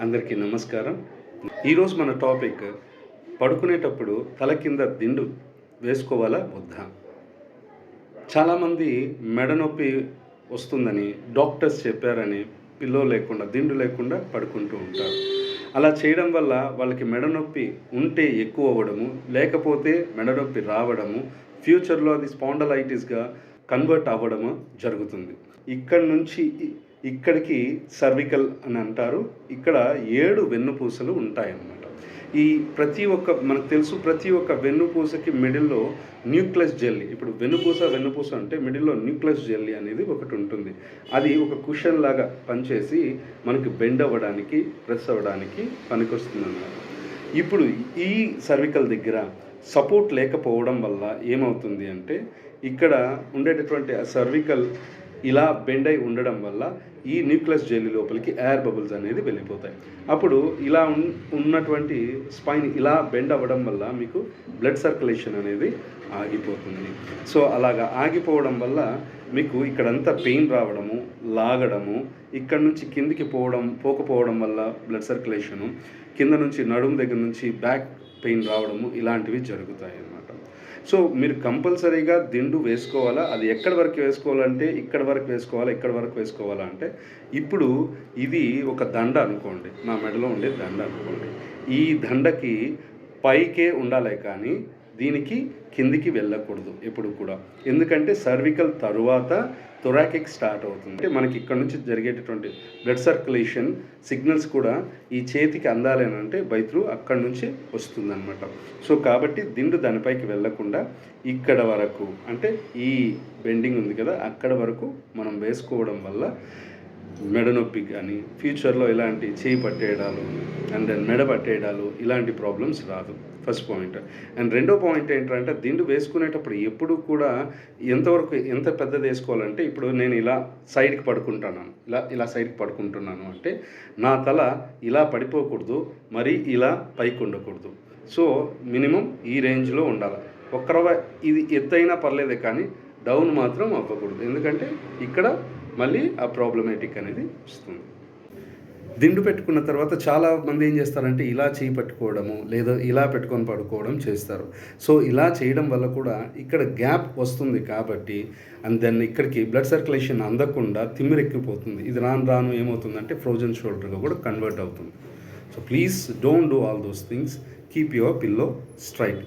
అందరికీ నమస్కారం. ఈరోజు మన టాపిక్ పడుకునేటప్పుడు తల కింద దిండు వేసుకోవాలా వద్దా? చాలామంది మెడ నొప్పి వస్తుందని డాక్టర్స్ చెప్పారని పిల్లో లేకుండా దిండు లేకుండా పడుకుంటూ ఉంటారు. అలా చేయడం వల్ల వాళ్ళకి మెడ నొప్పి ఉంటే ఎక్కువ అవ్వడము, లేకపోతే మెడ నొప్పి రావడము, ఫ్యూచర్లో అది స్పాండలైటిస్గా కన్వర్ట్ అవ్వడము జరుగుతుంది. ఇక్కడి నుంచి ఇక్కడికి సర్వికల్ అని అంటారు. ఇక్కడ 7 వెన్నుపూసలు ఉంటాయన్నమాట. ఈ మనకు తెలుసు, ప్రతి ఒక్క వెన్నుపూసకి మిడిల్లో న్యూక్లియస్ జెల్లీ. ఇప్పుడు వెన్నుపూస అంటే మిడిల్లో న్యూక్లియస్ జెల్లీ అనేది ఒకటి ఉంటుంది. అది ఒక కుషన్ లాగా పనిచేసి మనకి బెండ్ అవ్వడానికి, ప్రెస్ అవ్వడానికి పనికొస్తుందన్నమాట. ఇప్పుడు ఈ సర్వికల్ దగ్గర సపోర్ట్ లేకపోవడం వల్ల ఏమవుతుంది అంటే, ఇక్కడ ఉండేటటువంటి ఆ సర్వికల్ ఇలా బెండ్ అయి ఉండడం వల్ల ఈ న్యూక్లియస్ జెల్లీ లోపలికి ఎయిర్ బబుల్స్ అనేది వెళ్ళిపోతాయి. అప్పుడు ఇలా ఉన్నటువంటి స్పైన్ ఇలా బెండ్ అవ్వడం వల్ల మీకు బ్లడ్ సర్క్యులేషన్ అనేది ఆగిపోతుంది. సో అలాగా ఆగిపోవడం వల్ల మీకు ఇక్కడంతా పెయిన్ రావడము, లాగడము, ఇక్కడ నుంచి కిందికి పోకపోవడం వల్ల బ్లడ్ సర్క్యులేషను, కింద నుంచి నడుము దగ్గర నుంచి బ్యాక్ పెయిన్ రావడము, ఇలాంటివి జరుగుతాయి అన్నమాట. సో మీరు కంపల్సరీగా దిండు వేసుకోవాలా? అది ఎక్కడి వరకు వేసుకోవాలంటే ఇక్కడ వరకు వేసుకోవాలా, ఇక్కడ వరకు వేసుకోవాలా అంటే, ఇప్పుడు ఇది ఒక దండ అనుకోండి, నా మెడలో ఉండే దండ అనుకోండి. ఈ దండకి పైకే ఉండాలి కానీ దీనికి కిందికి వెళ్ళకూడదు ఎప్పుడు కూడా. ఎందుకంటే సర్వికల్ తరువాత థొరాకిక్ స్టార్ట్ అవుతుంది. అంటే మనకి ఇక్కడ నుంచి జరిగేటటువంటి బ్లడ్ సర్క్యులేషన్ సిగ్నల్స్ కూడా ఈ చేతికి అందాలి అని అంటే బై త్రూ అక్కడి నుంచి వస్తుందన్నమాట. సో కాబట్టి దిండు దానిపైకి వెళ్ళకుండా ఇక్కడ వరకు, అంటే ఈ బెండింగ్ ఉంది కదా, అక్కడ వరకు మనం వేసుకోవడం వల్ల మెడ నొప్పి కానీ, ఫ్యూచర్లో ఇలాంటి చేయి పట్టేయడాలు అండ్ దెన్ మెడ పట్టేయడాలు, ఇలాంటి ప్రాబ్లమ్స్ రాదు. First point. అండ్ రెండో పాయింట్ ఏంటంటే, దిండు వేసుకునేటప్పుడు ఎప్పుడు కూడా ఎంత పెద్దది వేసుకోవాలంటే, ఇప్పుడు నేను ఇలా సైడ్కి పడుకుంటున్నాను, ఇలా సైడ్కి పడుకుంటున్నాను అంటే నా తల ఇలా పడిపోకూడదు, మరి ఇలా పైకి ఉండకూడదు. సో మినిమం ఈ రేంజ్లో ఉండాలి. ఇది ఎత్తైనా పర్లేదే కానీ డౌన్ మాత్రం అవ్వకూడదు. ఎందుకంటే ఇక్కడ మళ్ళీ ఆ ప్రాబ్లమేటిక్ అనేది వస్తుంది. దిండు పెట్టుకున్న తర్వాత చాలామంది ఏం చేస్తారంటే ఇలా చేయి పట్టుకోవడము, లేదా ఇలా పెట్టుకొని పడుకోవడం చేస్తారు. సో ఇలా చేయడం వల్ల కూడా ఇక్కడ గ్యాప్ వస్తుంది కాబట్టి, అండ్ దెన్ ఇక్కడికి బ్లడ్ సర్క్యులేషన్ అందకుండా తిమ్మిరెక్కిపోతుంది. ఇది రాను ఏమవుతుందంటే ఫ్రోజన్ షోల్డర్గా కూడా కన్వర్ట్ అవుతుంది. So please don't do all those things. Keep your pillow straight.